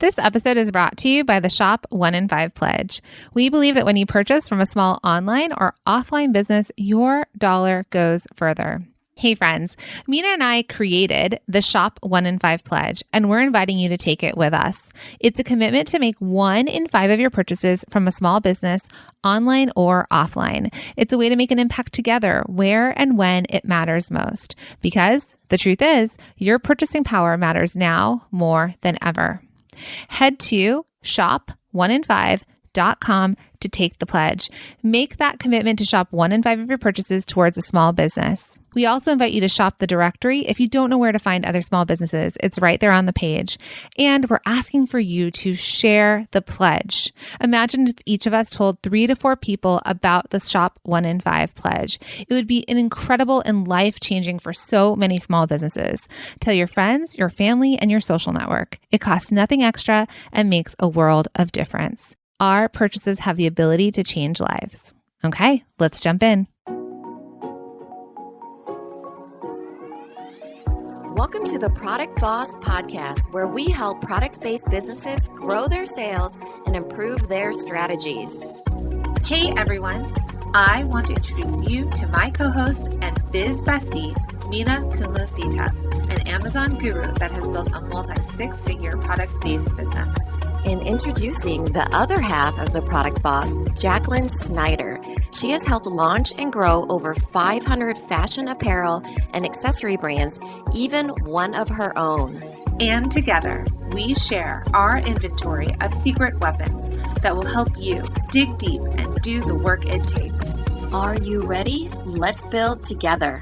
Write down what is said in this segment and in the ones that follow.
This episode is brought to you by the Shop 1 in 5 Pledge. We believe that when you purchase from a small online or offline business, your dollar goes further. Hey friends, Minna and I created the Shop 1 in 5 Pledge, and we're inviting you to take it with us. It's a commitment to make 1 in 5 of your purchases from a small business, online or offline. It's a way to make an impact together where and when it matters most. Because the truth is, your purchasing power matters now more than ever. Head to shop1in5.com to take the pledge. Make that commitment to shop 1 in 5 of your purchases towards a small business. We also invite you to shop the directory if you don't know where to find other small businesses. It's right there on the page. And we're asking for you to share the pledge. Imagine if each of us told 3 to 4 people about the Shop 1 in 5 Pledge. It would be an incredible and life-changing for so many small businesses. Tell your friends, your family, and your social network. It costs nothing extra and makes a world of difference. Our purchases have the ability to change lives. Okay, let's jump in. Welcome to the Product Boss Podcast, where we help product-based businesses grow their sales and improve their strategies. Hey everyone, I want to introduce you to my co-host and biz bestie, Minna an Amazon guru that has built a multi-6-figure product-based business. In introducing the other half of the Product Boss, Jacqueline Snyder. She has helped launch and grow over 500 fashion apparel and accessory brands, even one of her own. And together, we share our inventory of secret weapons that will help you dig deep and do the work it takes. Are you ready? Let's build together.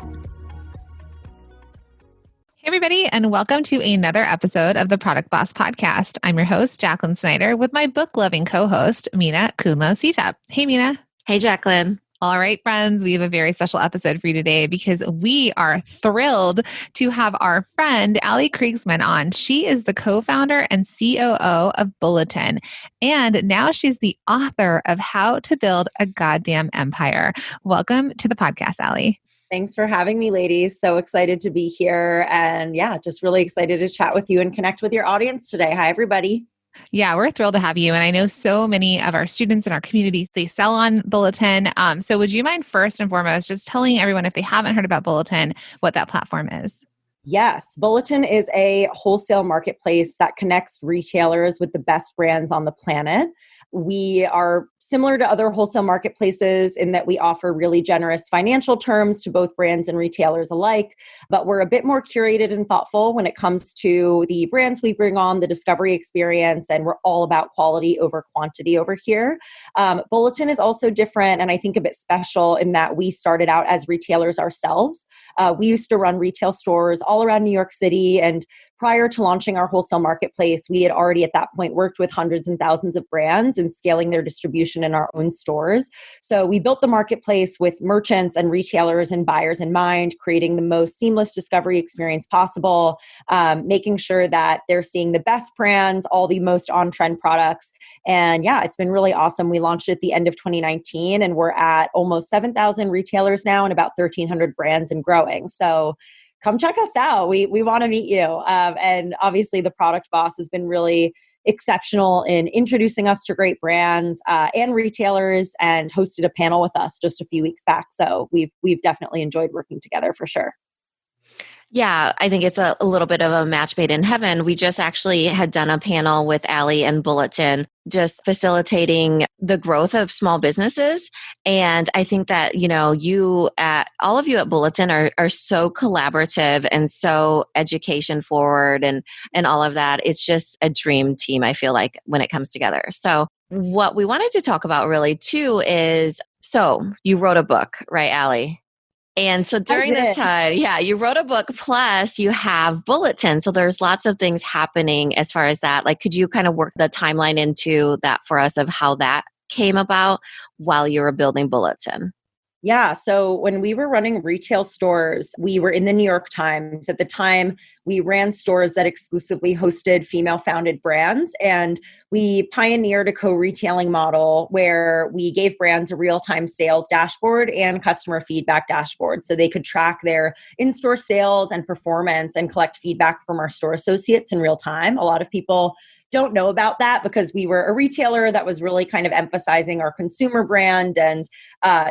Hey everybody, and welcome to another episode of the Product Boss Podcast. I'm your host, Jacqueline Snyder, with my book-loving co-host, Minna Kunlo-Sitep. Hey, Minna. Hey, Jacqueline. All right, friends, we have a very special episode for you today because we are thrilled to have our friend, Ali Kriegsman, on. She is the co-founder and COO of Bulletin, and now she's the author of How to Build a Goddamn Empire. Welcome to the podcast, Ali. Thanks for having me, ladies. So excited to be here. And yeah, just really excited to chat with you and connect with your audience today. Hi, everybody. Yeah, we're thrilled to have you. And I know so many of our students in our community, they sell on Bulletin. So would you mind first and foremost just telling everyone, if they haven't heard about Bulletin, what that platform is? Yes, Bulletin is a wholesale marketplace that connects retailers with the best brands on the planet. We are similar to other wholesale marketplaces in that we offer really generous financial terms to both brands and retailers alike, but we're a bit more curated and thoughtful when it comes to the brands we bring on, the discovery experience, and we're all about quality over quantity over here. Bulletin is also different and I think a bit special in that we started out as retailers ourselves. We used to run retail stores all around New York City, and prior to launching our wholesale marketplace, we had already at that point worked with hundreds and thousands of brands and scaling their distribution in our own stores. So we built the marketplace with merchants and retailers and buyers in mind, creating the most seamless discovery experience possible, making sure that they're seeing the best brands, all the most on-trend products. And yeah, it's been really awesome. We launched at the end of 2019 and we're at almost 7,000 retailers now and about 1,300 brands and growing. So come check us out. We want to meet you. And obviously the Product Boss has been really exceptional in introducing us to great brands and retailers, and hosted a panel with us just a few weeks back. So we've definitely enjoyed working together for sure. Yeah, I think it's a little bit of a match made in heaven. We just actually had done a panel with Ali and Bulletin, just facilitating the growth of small businesses. And I think that, all of you at Bulletin are so collaborative and so education forward and all of that. It's just a dream team, I feel like, when it comes together. So what we wanted to talk about really too is, so you wrote a book, right, Ali? And so during this time, you wrote a book, plus you have Bulletin. So there's lots of things happening as far as that. Like, could you kind of work the timeline into that for us of how that came about while you were building Bulletin? Yeah. So when we were running retail stores, we were in the New York Times. At the time, we ran stores that exclusively hosted female-founded brands. And we pioneered a co-retailing model where we gave brands a real-time sales dashboard and customer feedback dashboard so they could track their in-store sales and performance and collect feedback from our store associates in real time. A lot of people don't know about that because we were a retailer that was really kind of emphasizing our consumer brand and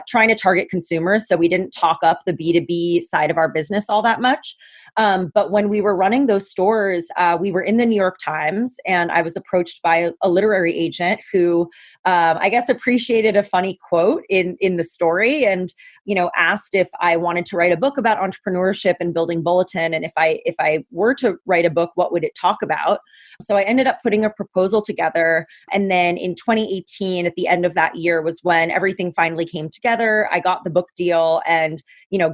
trying to target consumers. So we didn't talk up the B2B side of our business all that much. But when we were running those stores, we were in the New York Times, and I was approached by a literary agent who I guess appreciated a funny quote in the story, and asked if I wanted to write a book about entrepreneurship and building Bulletin, and if I were to write a book, what would it talk about? So I ended up putting a proposal together, and then in 2018, at the end of that year, was when everything finally came together. I got the book deal, and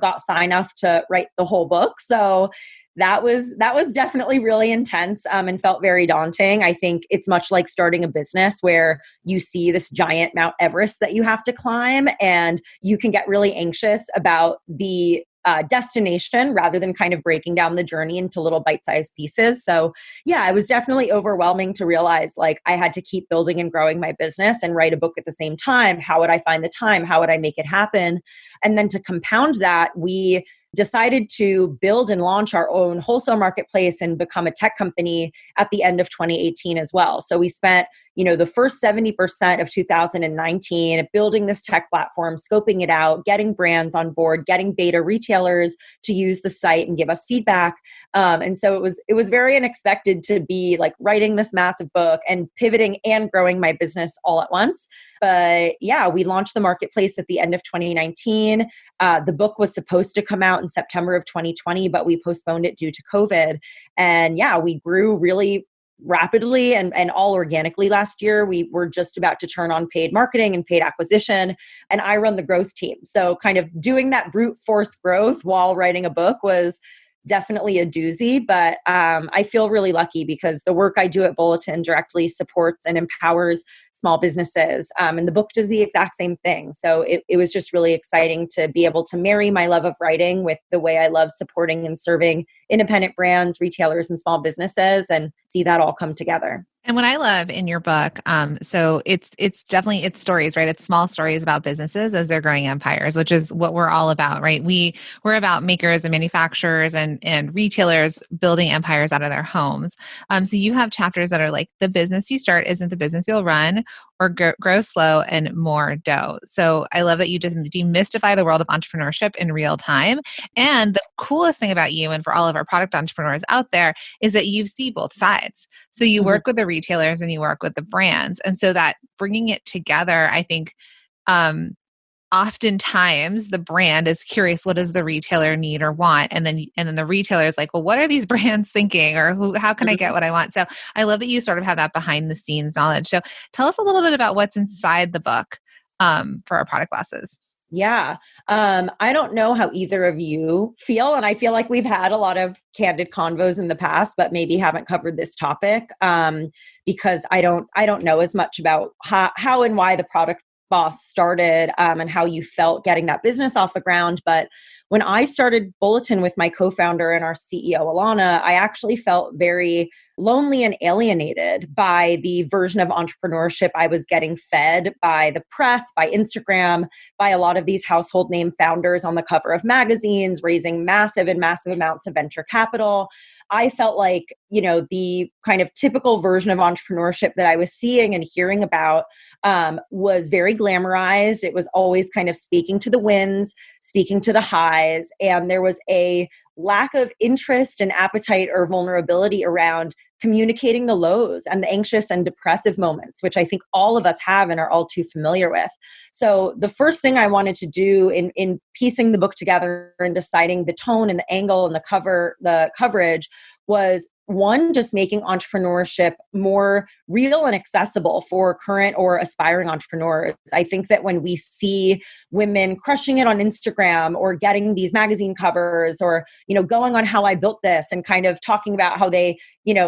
got sign off to write the whole book. So that was definitely really intense and felt very daunting. I think it's much like starting a business where you see this giant Mount Everest that you have to climb, and you can get really anxious about the destination rather than kind of breaking down the journey into little bite-sized pieces. So yeah, it was definitely overwhelming to realize like I had to keep building and growing my business and write a book at the same time. How would I find the time? How would I make it happen? And then to compound that, we decided to build and launch our own wholesale marketplace and become a tech company at the end of 2018 as well. So we spent, the first 70% of 2019 building this tech platform, scoping it out, getting brands on board, getting beta retailers to use the site and give us feedback. And so it was very unexpected to be like writing this massive book and pivoting and growing my business all at once. But yeah, we launched the marketplace at the end of 2019. The book was supposed to come out in September of 2020, but we postponed it due to COVID. And yeah, we grew really rapidly and all organically last year. We were just about to turn on paid marketing and paid acquisition, and I run the growth team. So kind of doing that brute force growth while writing a book was definitely a doozy, but I feel really lucky because the work I do at Bulletin directly supports and empowers small businesses. And the book does the exact same thing. So it was just really exciting to be able to marry my love of writing with the way I love supporting and serving independent brands, retailers, and small businesses, and see that all come together. And what I love in your book, so it's definitely stories, right? It's small stories about businesses as they're growing empires, which is what we're all about, right? We're about makers and manufacturers and retailers building empires out of their homes. So you have chapters that are like the business you start isn't the business you'll run, or grow slow and more dough. So I love that you just demystify the world of entrepreneurship in real time. And the coolest thing about you, and for all of our product entrepreneurs out there, is that you see both sides. So you work with the retailers and you work with the brands. And so that bringing it together, I think, oftentimes the brand is curious, what does the retailer need or want? And then the retailer is like, well, what are these brands thinking? Or how can I get what I want? So I love that you sort of have that behind the scenes knowledge. So tell us a little bit about what's inside the book for our product bosses. Yeah. I don't know how either of you feel. And I feel like we've had a lot of candid convos in the past, but maybe haven't covered this topic because I don't know as much about how and why the product boss started and how you felt getting that business off the ground. But when I started Bulletin with my co-founder and our CEO, Alana, I actually felt very lonely and alienated by the version of entrepreneurship I was getting fed by the press, by Instagram, by a lot of these household name founders on the cover of magazines, raising massive amounts of venture capital. I felt like, the kind of typical version of entrepreneurship that I was seeing and hearing about was very glamorized. It was always kind of speaking to the wins, speaking to the highs, and there was a lack of interest and appetite or vulnerability around communicating the lows and the anxious and depressive moments, which I think all of us have and are all too familiar with. So the first thing I wanted to do in piecing the book together and deciding the tone and the angle and the coverage was, one, just making entrepreneurship more real and accessible for current or aspiring entrepreneurs. I think that when we see women crushing it on Instagram or getting these magazine covers or, going on how I built this and kind of talking about how they,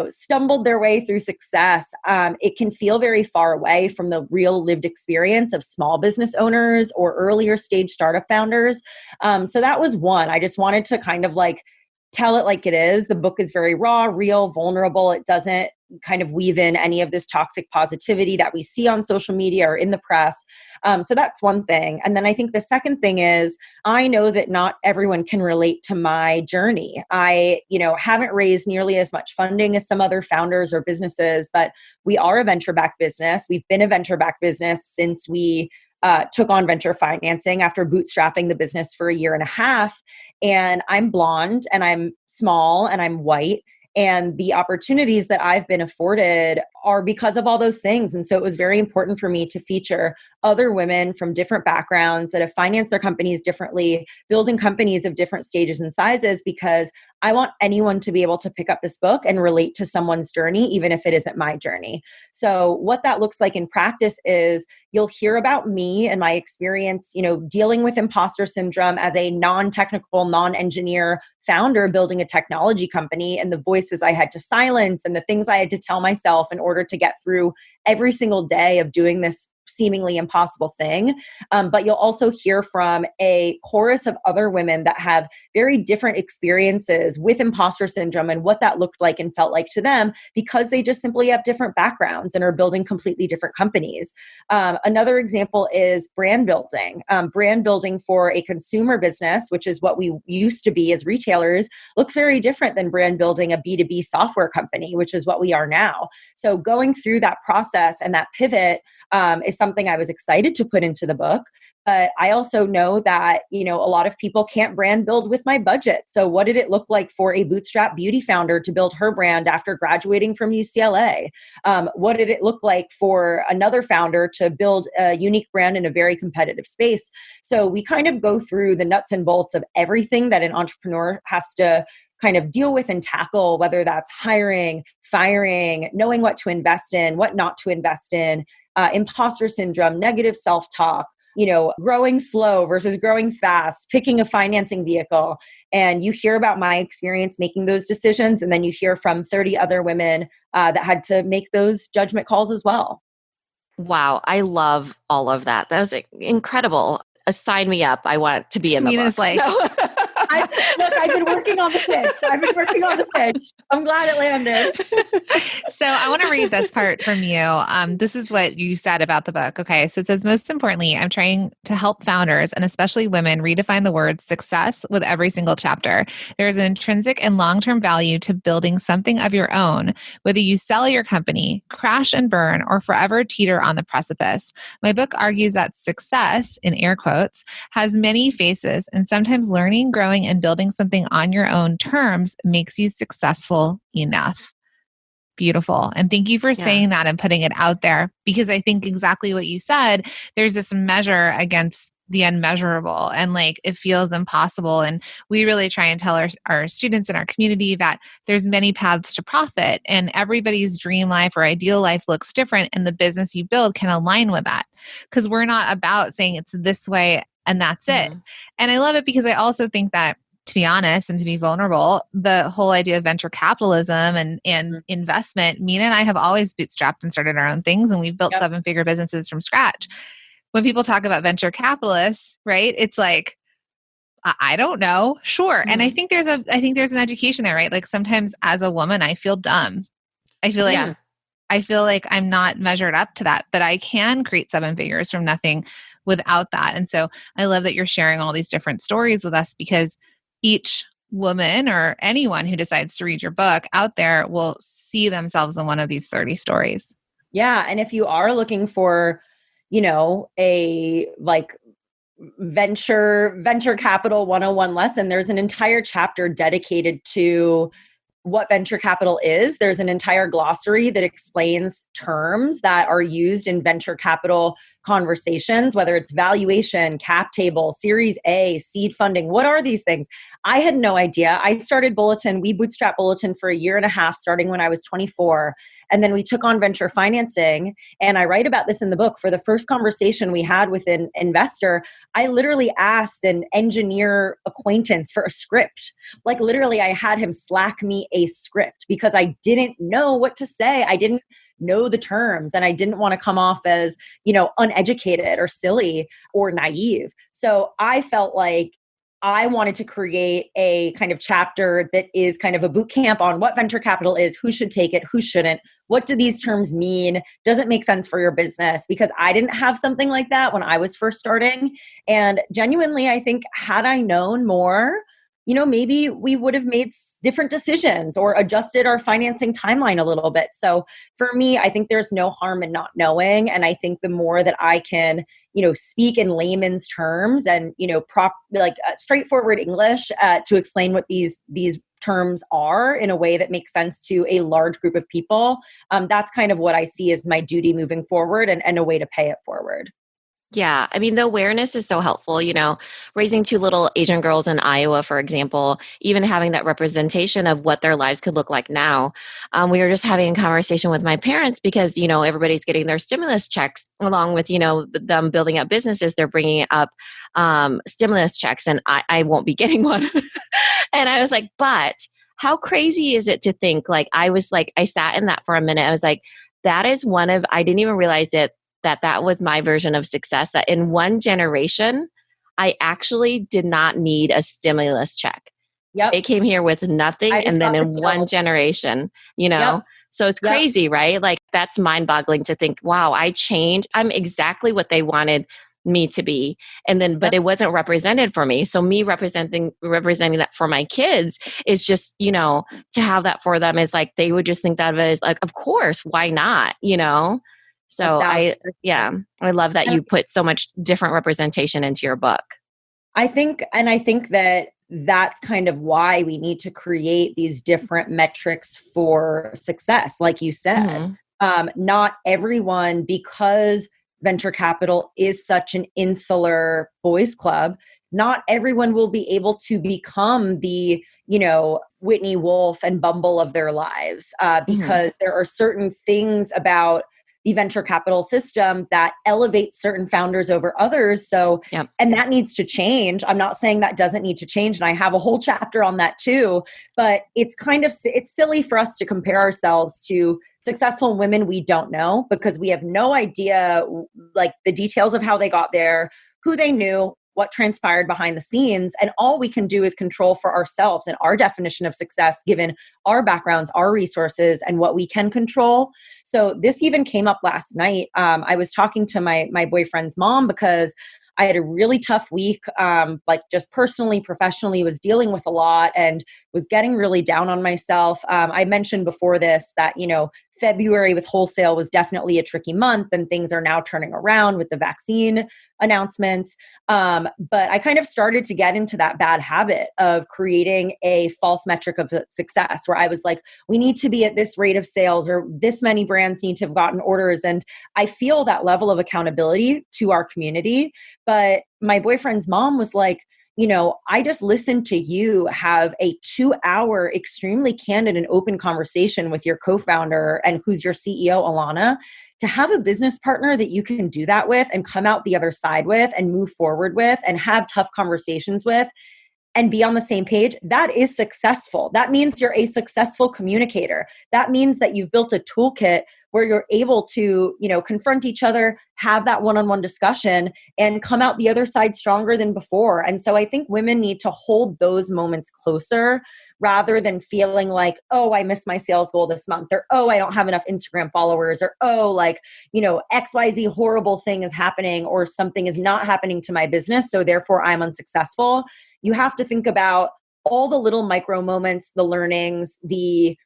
stumbled their way through success, it can feel very far away from the real lived experience of small business owners or earlier stage startup founders. So that was one. I just wanted to kind of like tell it like it is. The book is very raw, real, vulnerable. It doesn't kind of weave in any of this toxic positivity that we see on social media or in the press. So that's one thing. And then I think the second thing is I know that not everyone can relate to my journey. I, haven't raised nearly as much funding as some other founders or businesses, but we are a venture-backed business. We've been a venture-backed business since we took on venture financing after bootstrapping the business for a year and a half. And I'm blonde and I'm small and I'm white. And the opportunities that I've been afforded are because of all those things. And so it was very important for me to feature other women from different backgrounds that have financed their companies differently, building companies of different stages and sizes, because I want anyone to be able to pick up this book and relate to someone's journey, even if it isn't my journey. So what that looks like in practice is you'll hear about me and my experience, dealing with imposter syndrome as a non-technical, non-engineer founder building a technology company, and the voices I had to silence and the things I had to tell myself in order to get through every single day of doing this seemingly impossible thing. But you'll also hear from a chorus of other women that have very different experiences with imposter syndrome and what that looked like and felt like to them, because they just simply have different backgrounds and are building completely different companies. Another example is brand building. Brand building for a consumer business, which is what we used to be as retailers, looks very different than brand building a B2B software company, which is what we are now. So going through that process and that pivot is something I was excited to put into the book. But I also know that, a lot of people can't brand build with my budget. So what did it look like for a bootstrap beauty founder to build her brand after graduating from UCLA? What did it look like for another founder to build a unique brand in a very competitive space? So we kind of go through the nuts and bolts of everything that an entrepreneur has to kind of deal with and tackle, whether that's hiring, firing, knowing what to invest in, what not to invest in, imposter syndrome, negative self-talk, growing slow versus growing fast, picking a financing vehicle. And you hear about my experience making those decisions. And then you hear from 30 other women that had to make those judgment calls as well. Wow. I love all of that. That was incredible. Sign me up. I want to be in the Mina's book. No. I've been working on the pitch. I'm glad it landed. So I want to read this part from you. This is what you said about the book. Okay. So it says, most importantly, I'm trying to help founders and especially women redefine the word success with every single chapter. There is an intrinsic and long-term value to building something of your own, whether you sell your company, crash and burn, or forever teeter on the precipice. My book argues that success, in air quotes, has many faces, and sometimes learning, growing, and building something on your own terms makes you successful enough. Beautiful. And thank you for saying that and putting it out there, because I think exactly what you said, there's this measure against the unmeasurable, and like it feels impossible. And we really try and tell our students in our community that there's many paths to profit, and everybody's dream life or ideal life looks different, and the business you build can align with that, because we're not about saying it's this way and that's it. And I love it because I also think that, to be honest and to be vulnerable, the whole idea of venture capitalism and investment, Mina and I have always bootstrapped and started our own things, and we've built 7-figure businesses from scratch. When people talk about venture capitalists, right, it's like, I don't know. Sure. And I think there's an education there, right? Like sometimes as a woman, I feel dumb. I feel like I'm not measured up to that, but I can create 7 figures from nothing without that. And so I love that you're sharing all these different stories with us, because each woman or anyone who decides to read your book out there will see themselves in one of these 30 stories. Yeah. And if you are looking for, a like venture capital 101 lesson, there's an entire chapter dedicated to what venture capital is. There's an entire glossary that explains terms that are used in venture capital conversations, whether it's valuation, cap table, Series A, seed funding. What are these things? I had no idea. I started Bulletin. We bootstrapped Bulletin for a year and a half, starting when I was 24. And then we took on venture financing. And I write about this in the book. For the first conversation we had with an investor, I literally asked an engineer acquaintance for a script. Like literally, I had him Slack me a script because I didn't know what to say. I didn't know the terms, and I didn't want to come off as, uneducated or silly or naive. So I felt like I wanted to create a kind of chapter that is kind of a boot camp on what venture capital is, who should take it, who shouldn't, what do these terms mean, does it make sense for your business? Because I didn't have something like that when I was first starting. And genuinely, I think had I known more, maybe we would have made different decisions or adjusted our financing timeline a little bit. So for me, I think there's no harm in not knowing. And I think the more that I can, speak in layman's terms and, straightforward English to explain what these terms are in a way that makes sense to a large group of people, that's kind of what I see as my duty moving forward and a way to pay it forward. Yeah. I mean, the awareness is so helpful, raising two little Asian girls in Iowa, for example, even having that representation of what their lives could look like now. We were just having a conversation with my parents because, everybody's getting their stimulus checks along with, them building up businesses. They're bringing up stimulus checks and I won't be getting one. And I was like, but how crazy is it to think I sat in that for a minute. I was like, that is I didn't even realize it. That was my version of success, that in one generation, I actually did not need a stimulus check. Yep. They came here with nothing. And then in one generation, Yep. So it's crazy, right? That's mind boggling to think, wow, I'm exactly what they wanted me to be. And then, but it wasn't represented for me. So me representing that for my kids is just, to have that for them is they would just think that of it as of course, why not, So I love that you put so much different representation into your book. I think that that's kind of why we need to create these different metrics for success. Like you said, not everyone, because venture capital is such an insular boys club, not everyone will be able to become the, Whitney Wolf and Bumble of their lives because there are certain things about the venture capital system that elevates certain founders over others. So, and that needs to change. I'm not saying that doesn't need to change. And I have a whole chapter on that too, but it's silly for us to compare ourselves to successful women we don't know because we have no idea the details of how they got there, who they knew, what transpired behind the scenes. And all we can do is control for ourselves and our definition of success, given our backgrounds, our resources, and what we can control. So this even came up last night. I was talking to my boyfriend's mom because I had a really tough week, just personally, professionally, was dealing with a lot and was getting really down on myself. I mentioned before this that, February with wholesale was definitely a tricky month and things are now turning around with the vaccine announcements. But I kind of started to get into that bad habit of creating a false metric of success where I was like, we need to be at this rate of sales or this many brands need to have gotten orders. And I feel that level of accountability to our community. But my boyfriend's mom was like, I just listened to you have a 2-hour, extremely candid and open conversation with your co-founder and who's your CEO, Alana. To have a business partner that you can do that with and come out the other side with and move forward with and have tough conversations with and be on the same page, that is successful. That means you're a successful communicator. That means that you've built a toolkit where you're able to, confront each other, have that one-on-one discussion and come out the other side stronger than before. And so I think women need to hold those moments closer rather than feeling like, oh, I missed my sales goal this month, or, oh, I don't have enough Instagram followers, or, oh, XYZ horrible thing is happening or something is not happening to my business. So therefore I'm unsuccessful. You have to think about all the little micro moments, the learnings, the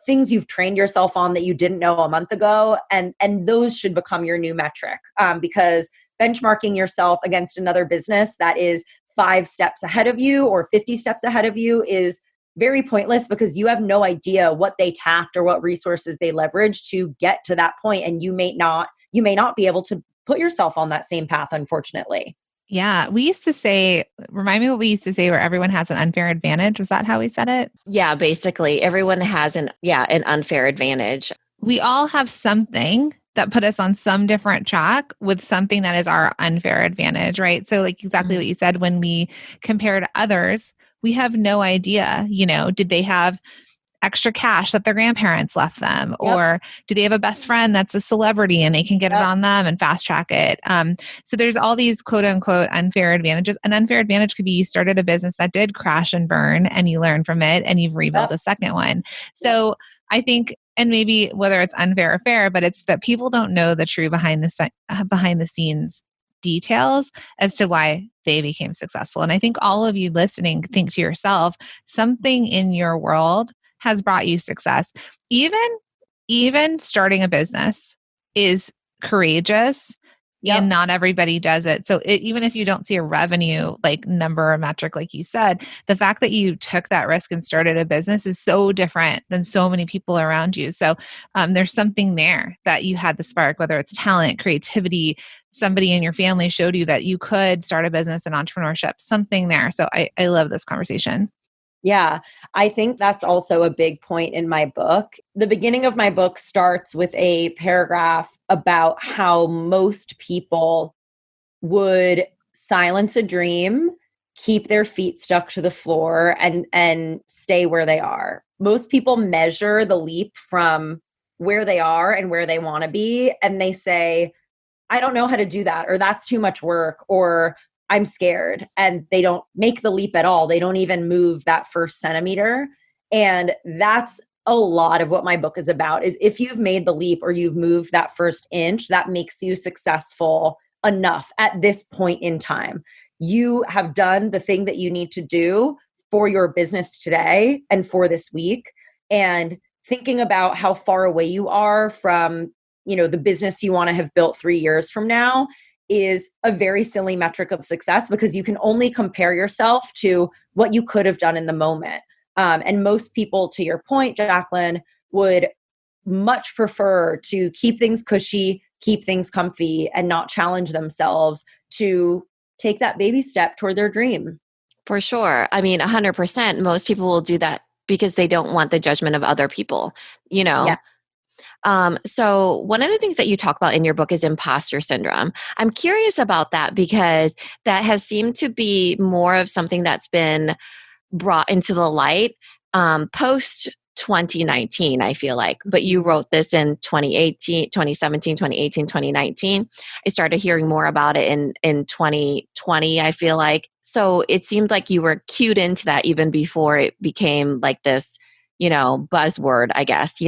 things you've trained yourself on that you didn't know a month ago. And those should become your new metric because benchmarking yourself against another business that is 5 steps ahead of you or 50 steps ahead of you is very pointless because you have no idea what they tapped or what resources they leveraged to get to that point. And you may not be able to put yourself on that same path, unfortunately. Yeah. We used to say, remind me what we used to say where everyone has an unfair advantage. Was that how we said it? Yeah, basically everyone has an unfair advantage. We all have something that put us on some different track with something that is our unfair advantage, right? So exactly what you said, when we compare to others, we have no idea, did they have extra cash that their grandparents left them? Or do they have a best friend that's a celebrity and they can get it on them and fast track it? So there's all these quote unquote unfair advantages. An unfair advantage could be you started a business that did crash and burn and you learned from it and you've rebuilt a second one. So I think, and maybe whether it's unfair or fair, but it's that people don't know the true behind the scenes details as to why they became successful. And I think all of you listening think to yourself, something in your world has brought you success. Even starting a business is courageous. And not everybody does it. So even if you don't see a revenue like number or metric, like you said, the fact that you took that risk and started a business is so different than so many people around you. So there's something there that you had the spark, whether it's talent, creativity, somebody in your family showed you that you could start a business and entrepreneurship, something there. So I love this conversation. Yeah, I think that's also a big point in my book. The beginning of my book starts with a paragraph about how most people would silence a dream, keep their feet stuck to the floor, and stay where they are. Most people measure the leap from where they are and where they want to be, and they say, I don't know how to do that, or that's too much work, or I'm scared, and they don't make the leap at all. They don't even move that first centimeter. And that's a lot of what my book is about, is if you've made the leap or you've moved that first inch, that makes you successful enough at this point in time. You have done the thing that you need to do for your business today and for this week. And thinking about how far away you are from, the business you want to have built 3 years from now is a very silly metric of success, because you can only compare yourself to what you could have done in the moment. And most people, to your point, Jacqueline, would much prefer to keep things cushy, keep things comfy, and not challenge themselves to take that baby step toward their dream. For sure. I mean, 100%. Most people will do that because they don't want the judgment of other people, Yeah. So one of the things that you talk about in your book is imposter syndrome. I'm curious about that because that has seemed to be more of something that's been brought into the light post 2019, I feel like. But you wrote this in 2018, 2017, 2018, 2019. I started hearing more about it in 2020, I feel like. So it seemed like you were cued into that even before it became like this, buzzword, I guess,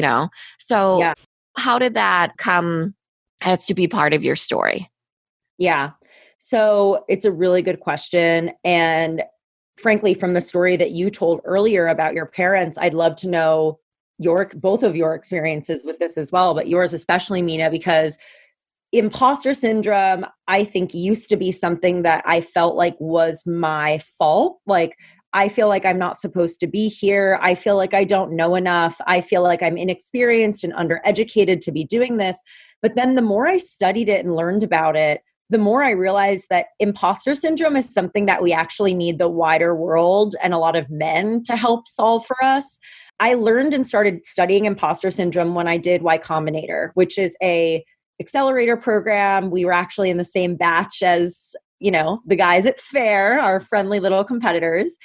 So Yeah. how did that come as to be part of your story? Yeah. So it's a really good question. And frankly, from the story that you told earlier about your parents, I'd love to know both of your experiences with this as well, but yours especially, Minna, because imposter syndrome, I think, used to be something that I felt like was my fault. Like, I feel like I'm not supposed to be here. I feel like I don't know enough. I feel like I'm inexperienced and undereducated to be doing this. But then the more I studied it and learned about it, the more I realized that imposter syndrome is something that we actually need the wider world and a lot of men to help solve for us. I learned and started studying imposter syndrome when I did Y Combinator, which is a accelerator program. We were actually in the same batch as the guys at FAIR, our friendly little competitors.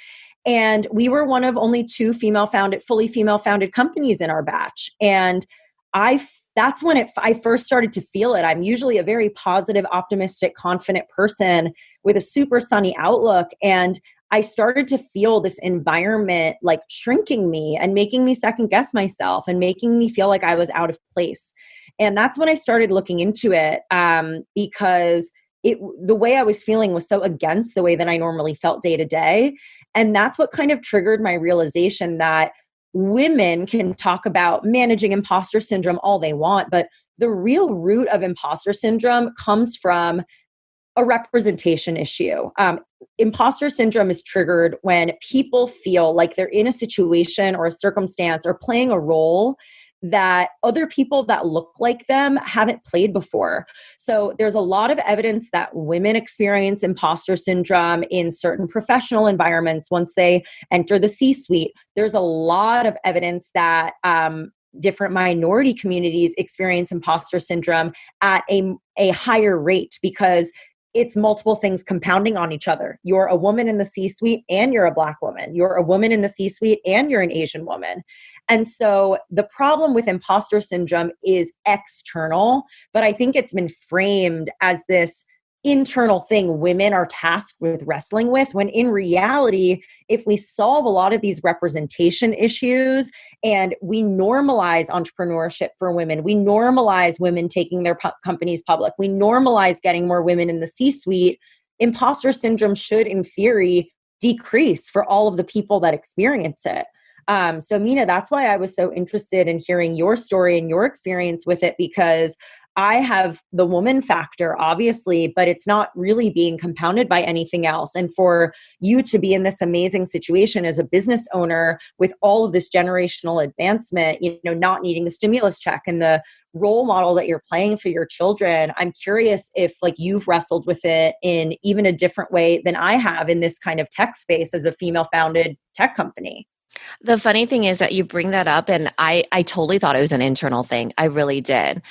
And we were one of only two fully female founded companies in our batch. And that's when I first started to feel it. I'm usually a very positive, optimistic, confident person with a super sunny outlook. And I started to feel this environment like shrinking me and making me second guess myself and making me feel like I was out of place. And that's when I started looking into it because the way I was feeling was so against the way that I normally felt day to day. And that's what kind of triggered my realization that women can talk about managing imposter syndrome all they want, but the real root of imposter syndrome comes from a representation issue. Imposter syndrome is triggered when people feel like they're in a situation or a circumstance or playing a role that other people that look like them haven't played before. So there's a lot of evidence that women experience imposter syndrome in certain professional environments once they enter the C-suite. There's a lot of evidence that different minority communities experience imposter syndrome at a higher rate because it's multiple things compounding on each other. You're a woman in the C-suite and you're a Black woman. You're a woman in the C-suite and you're an Asian woman. And so the problem with imposter syndrome is external, but I think it's been framed as this internal thing women are tasked with wrestling with, when in reality, if we solve a lot of these representation issues and we normalize entrepreneurship for women, we normalize women taking their companies public, we normalize getting more women in the C-suite, imposter syndrome should, in theory, decrease for all of the people that experience it. So Minna, that's why I was so interested in hearing your story and your experience with it, because I have the woman factor, obviously, but it's not really being compounded by anything else. And for you to be in this amazing situation as a business owner with all of this generational advancement, not needing the stimulus check and the role model that you're playing for your children, I'm curious if you've wrestled with it in even a different way than I have in this kind of tech space as a female-founded tech company. The funny thing is that you bring that up, and I totally thought it was an internal thing. I really did.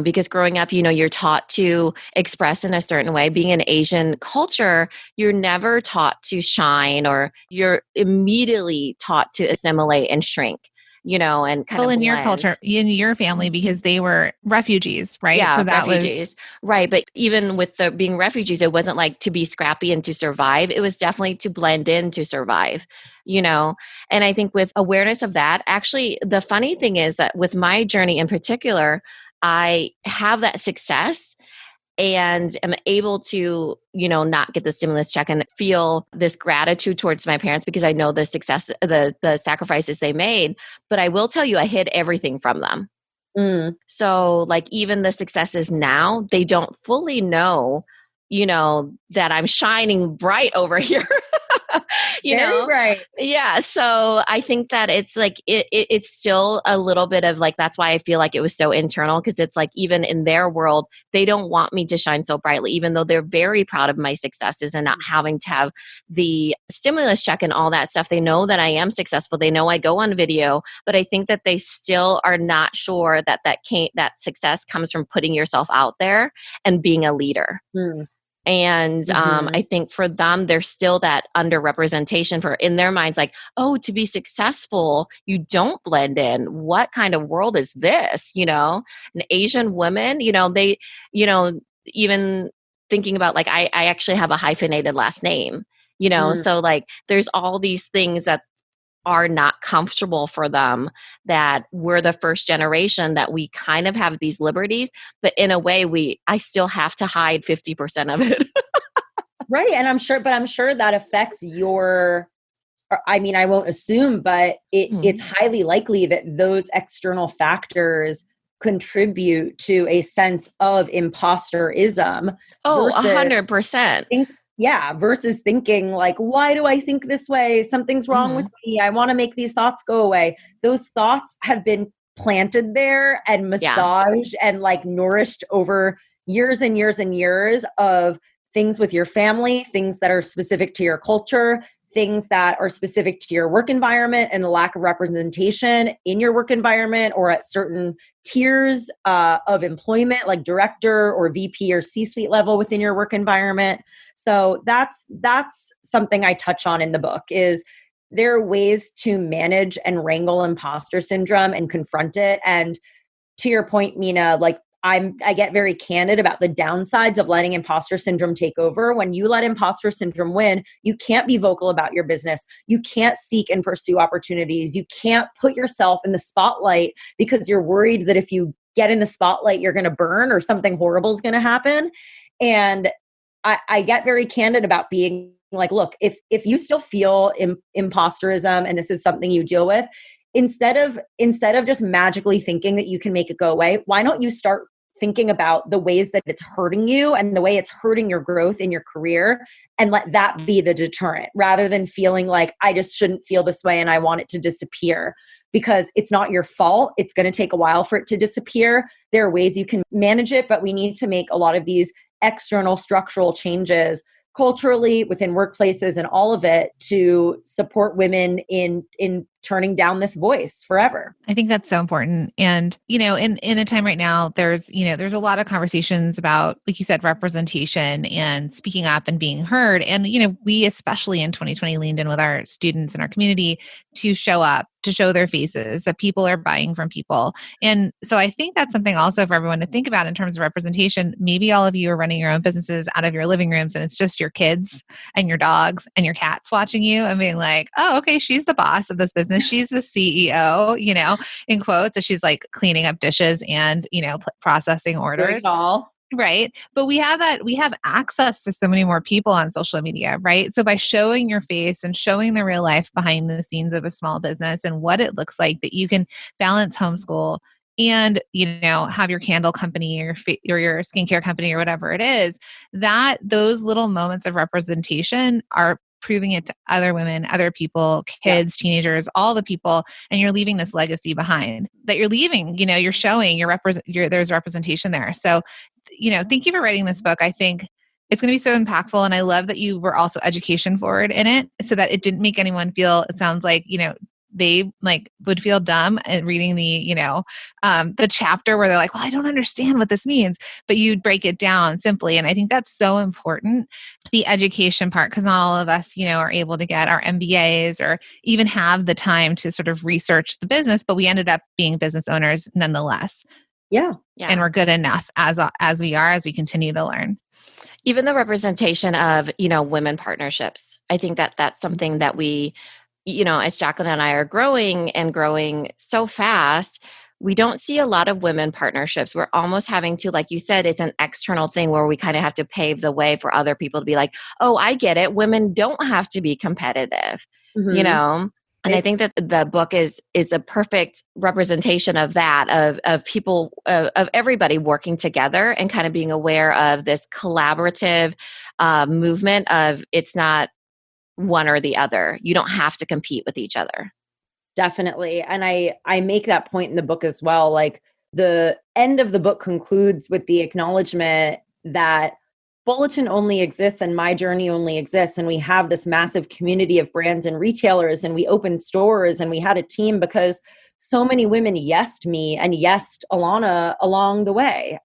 Because growing up, you're taught to express in a certain way. Being an Asian culture, you're never taught to shine, or you're immediately taught to assimilate and shrink, and kind of in blend. your culture, in your family, because they were refugees, right? Yeah, so that refugees. Right. But even with the being refugees, it wasn't like to be scrappy and to survive. It was definitely to blend in to survive, And I think with awareness of that, actually, the funny thing is that with my journey in particular, I have that success and am able to, not get the stimulus check and feel this gratitude towards my parents because I know the success, the sacrifices they made. But I will tell you, I hid everything from them. So even the successes now, they don't fully know, that I'm shining bright over here. Very right. Yeah. So I think that it's it's still a little bit of that's why I feel like it was so internal, because it's even in their world, they don't want me to shine so brightly, even though they're very proud of my successes and not having to have the stimulus check and all that stuff. They know that I am successful. They know I go on video, but I think that they still are not sure that that success comes from putting yourself out there and being a leader. And I think for them, there's still that underrepresentation for in their minds, to be successful, you don't blend in. What kind of world is this? An Asian women, they, even thinking about I actually have a hyphenated last name, so there's all these things that are not comfortable for them, that we're the first generation that we kind of have these liberties, but in a way I still have to hide 50% of it. Right. And I'm sure that affects I won't assume, but it's highly likely that those external factors contribute to a sense of imposterism. Oh, 100%. Versus thinking why do I think this way? Something's wrong with me. I want to make these thoughts go away. Those thoughts have been planted there and massaged and nourished over years and years and years of things with your family, things that are specific to your culture, things that are specific to your work environment and the lack of representation in your work environment or at certain tiers of employment, like director or VP or C-suite level within your work environment. So that's something I touch on in the book. Is there are ways to manage and wrangle imposter syndrome and confront it. And to your point, Minna, I get very candid about the downsides of letting imposter syndrome take over. When you let imposter syndrome win, you can't be vocal about your business. You can't seek and pursue opportunities. You can't put yourself in the spotlight because you're worried that if you get in the spotlight, you're going to burn or something horrible is going to happen. And I get very candid about being look, if you still feel imposterism and this is something you deal with, instead of just magically thinking that you can make it go away, why don't you start thinking about the ways that it's hurting you and the way it's hurting your growth in your career, and let that be the deterrent, rather than feeling I just shouldn't feel this way and I want it to disappear, because it's not your fault. It's going to take a while for it to disappear. There are ways you can manage it, but we need to make a lot of these external structural changes culturally, within workplaces and all of it to support women in turning down this voice forever. I think that's so important. And, in a time right now, there's a lot of conversations about, like you said, representation and speaking up and being heard. And, we, especially in 2020, leaned in with our students in our community to show up, to show their faces, that people are buying from people. And so I think that's something also for everyone to think about in terms of representation. Maybe all of you are running your own businesses out of your living rooms and it's just your kids and your dogs and your cats watching you and being like, oh, okay, she's the boss of this business. She's the CEO, in quotes, as she's like cleaning up dishes and, processing orders. Right. But we have access to so many more people on social media, right? So by showing your face and showing the real life behind the scenes of a small business and what it looks like, that you can balance homeschool and, have your candle company or your skincare company or whatever it is, that those little moments of representation are proving it to other women, other people, kids, teenagers, all the people, and you're leaving this legacy behind that you're leaving, you're showing there's representation there. So, thank you for writing this book. I think it's going to be so impactful. And I love that you were also education forward in it so that it didn't make anyone feel, it sounds like, they would feel dumb at reading the chapter where they're like, well, I don't understand what this means, but you'd break it down simply. And I think that's so important, the education part, because not all of us, are able to get our MBAs or even have the time to sort of research the business, but we ended up being business owners nonetheless. Yeah. And we're good enough as we continue to learn. Even the representation of, women partnerships. I think that that's something that we, as Jacqueline and I are growing so fast, we don't see a lot of women partnerships. We're almost having to, like you said, it's an external thing where we kind of have to pave the way for other people to be like, oh, I get it. Women don't have to be competitive, And I think that the book is a perfect representation of that, of people, of everybody working together and kind of being aware of this collaborative movement of it's not one or the other. You don't have to compete with each other. Definitely. And I make that point in the book as well. Like the end of the book concludes with the acknowledgement that Bulletin only exists and my journey only exists. And we have this massive community of brands and retailers, and we opened stores and we had a team because so many women yesed me and yesed Alana along the way.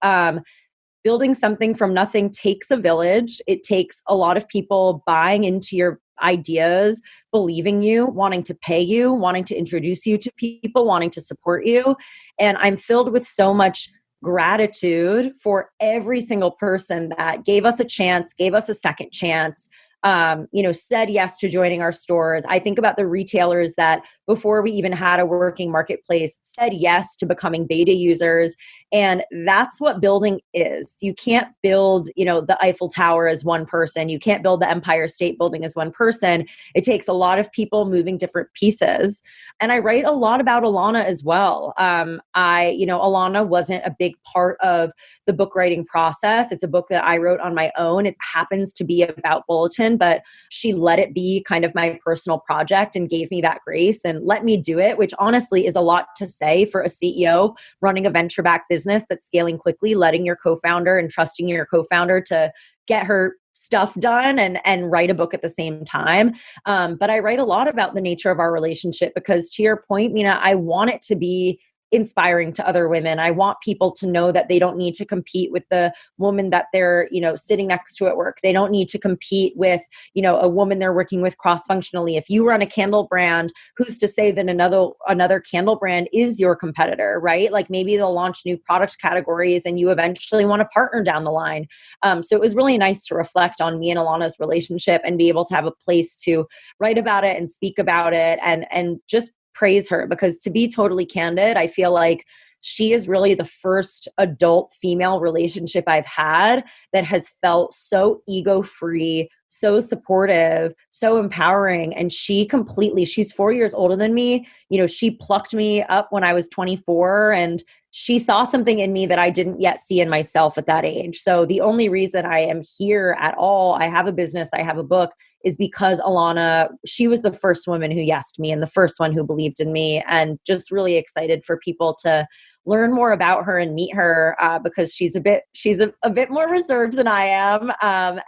Building something from nothing takes a village. It takes a lot of people buying into your ideas, believing you, wanting to pay you, wanting to introduce you to people, wanting to support you. And I'm filled with so much gratitude for every single person that gave us a chance, gave us a second chance, said yes to joining our stores. I think about the retailers that before we even had a working marketplace said yes to becoming beta users. And that's what building is. You can't build, the Eiffel Tower as one person. You can't build the Empire State Building as one person. It takes a lot of people moving different pieces. And I write a lot about Alana as well. Alana wasn't a big part of the book writing process. It's a book that I wrote on my own. It happens to be about Bulletin, but she let it be kind of my personal project and gave me that grace and let me do it, which honestly is a lot to say for a CEO running a venture-backed business that's scaling quickly, letting your co-founder and trusting your co-founder to get her stuff done and write a book at the same time. But I write a lot about the nature of our relationship because, to your point, Minna, I want it to be inspiring to other women. I want people to know that they don't need to compete with the woman that they're, sitting next to at work. They don't need to compete with, a woman they're working with cross-functionally. If you run a candle brand, who's to say that another candle brand is your competitor, right? Like maybe they'll launch new product categories and you eventually want to partner down the line. So it was really nice to reflect on me and Alana's relationship and be able to have a place to write about it and speak about it and just praise her, because to be totally candid, I feel like she is really the first adult female relationship I've had that has felt so ego-free, so supportive, so empowering. And she's 4 years older than me. She plucked me up when I was 24 and she saw something in me that I didn't yet see in myself at that age. So the only reason I am here at all, I have a business, I have a book, is because Alana, she was the first woman who yesed me and the first one who believed in me, and just really excited for people to learn more about her and meet her because she's a bit more reserved than I am.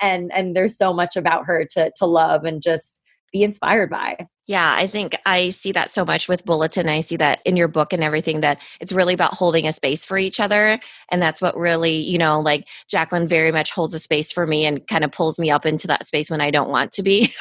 And there's so much about her to love and just be inspired by. Yeah, I think I see that so much with Bulletin. I see that in your book and everything, that it's really about holding a space for each other. And that's what really, like Jacqueline very much holds a space for me and kind of pulls me up into that space when I don't want to be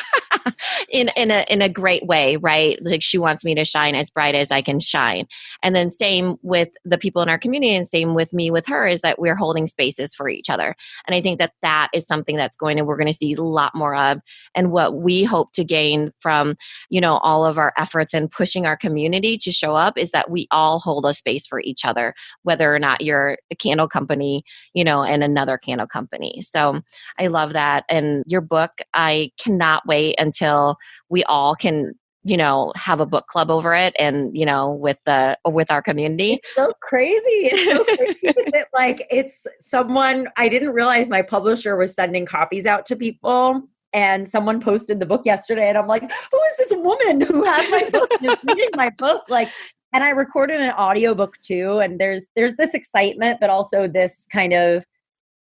in a great way, right? Like she wants me to shine as bright as I can shine. And then same with the people in our community and same with me with her is that we're holding spaces for each other. And I think that is something we're going to see a lot more of. And what we hope to gain from all of our efforts and pushing our community to show up is that we all hold a space for each other, whether or not you're a candle company, and another candle company. So I love that. And your book, I cannot wait until we all can, have a book club over it and, with our community. It's so crazy. It's someone, I didn't realize my publisher was sending copies out to people. And someone posted the book yesterday and I'm like, who is this woman who has my book and is reading my book? And I recorded an audiobook too. And there's this excitement, but also this kind of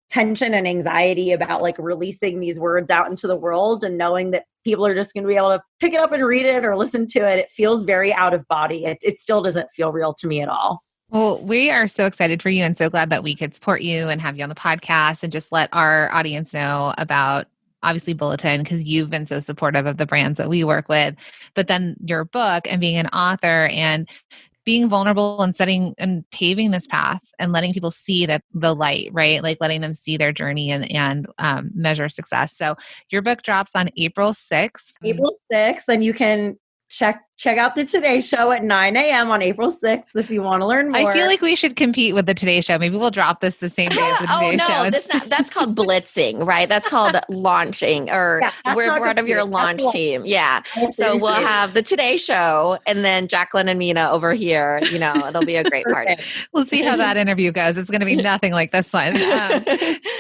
tension and anxiety about releasing these words out into the world and knowing that people are just going to be able to pick it up and read it or listen to it. It feels very out of body. It still doesn't feel real to me at all. Well, we are so excited for you and so glad that we could support you and have you on the podcast and just let our audience know about obviously Bulletin, because you've been so supportive of the brands that we work with, but then your book and being an author and being vulnerable and setting and paving this path and letting people see that the light, right? Like letting them see their journey and measure success. So your book drops on April 6th. April 6th, and you can check out the Today Show at 9 a.m. on April 6th if you want to learn more. I feel like we should compete with the Today Show. Maybe we'll drop this the same day as the Today Show. That's called blitzing, right? That's called launching, or we're part of your launch team. Yeah. So we'll have the Today Show and then Jacqueline and Minna over here. It'll be a great party. We'll see how that interview goes. It's going to be nothing like this one.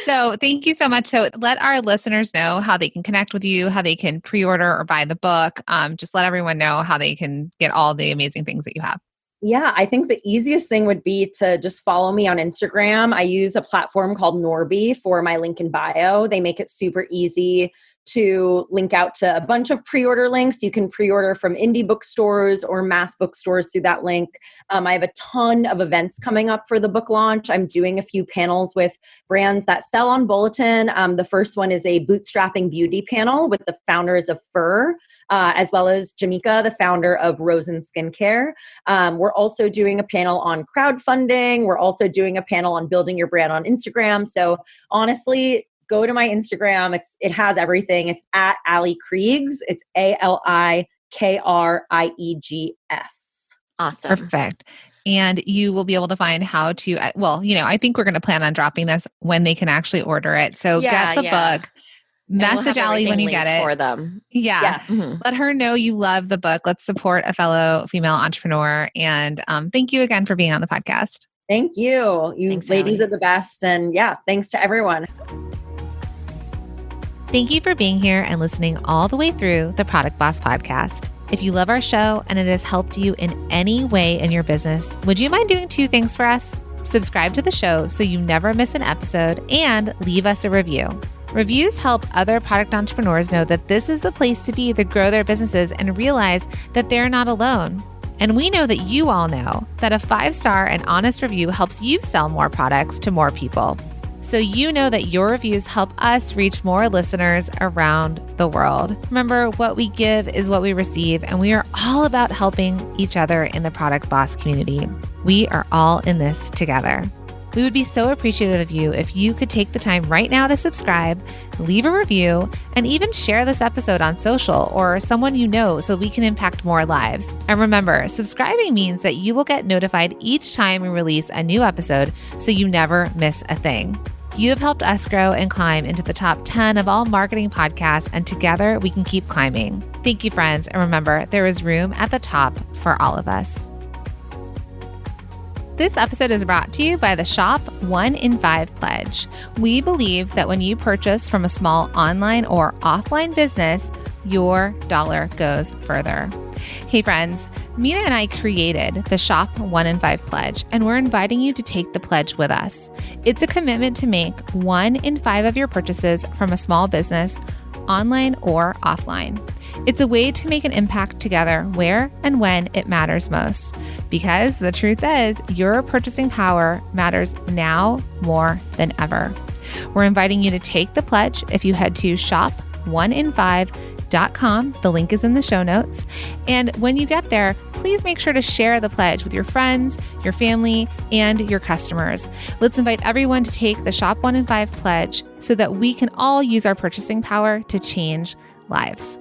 So thank you so much. So let our listeners know how they can connect with you, how they can pre-order or buy the book. Just let everyone know how they can get all the amazing things that you have. Yeah, I think the easiest thing would be to just follow me on Instagram. I use a platform called Norby for my link in bio. They make it super easy to link out to a bunch of pre-order links. You can pre-order from indie bookstores or mass bookstores through that link. I have a ton of events coming up for the book launch. I'm doing a few panels with brands that sell on Bulletin. The first one is a bootstrapping beauty panel with the founders of Fur, as well as Jamika, the founder of Rosen Skincare. We're also doing a panel on crowdfunding. We're also doing a panel on building your brand on Instagram. So honestly, go to my Instagram. It has everything. It's at Ali Kriegs. It's ALIKRIEGS. Awesome. Perfect. And you will be able to find how to, I think we're going to plan on dropping this when they can actually order it. So get the book. Message Ali when you get it for them. Yeah. Mm-hmm. Let her know you love the book. Let's support a fellow female entrepreneur. And thank you again for being on the podcast. Thank you. Thanks, ladies Ali. are the best. And thanks to everyone. Thank you for being here and listening all the way through the Product Boss podcast. If you love our show and it has helped you in any way in your business, would you mind doing 2 things for us? Subscribe to the show so you never miss an episode and leave us a review. Reviews help other product entrepreneurs know that this is the place to be to grow their businesses and realize that they're not alone. And we know that you all know that a 5-star and honest review helps you sell more products to more people. So you know that your reviews help us reach more listeners around the world. Remember, what we give is what we receive, and we are all about helping each other in the Product Boss community. We are all in this together. We would be so appreciative of you if you could take the time right now to subscribe, leave a review, and even share this episode on social or someone you know so we can impact more lives. And remember, subscribing means that you will get notified each time we release a new episode so you never miss a thing. You have helped us grow and climb into the top 10 of all marketing podcasts, and together we can keep climbing. Thank you, friends. And remember, there is room at the top for all of us. This episode is brought to you by the Shop 1 in 5 Pledge. We believe that when you purchase from a small online or offline business, your dollar goes further. Hey friends, Minna and I created the Shop 1 in 5 Pledge, and we're inviting you to take the pledge with us. It's a commitment to make 1 in 5 of your purchases from a small business, online or offline. It's a way to make an impact together where and when it matters most. Because the truth is, your purchasing power matters now more than ever. We're inviting you to take the pledge if you head to shop1in5.com. The link is in the show notes. And when you get there, please make sure to share the pledge with your friends, your family, and your customers. Let's invite everyone to take the Shop 1 in 5 pledge so that we can all use our purchasing power to change lives.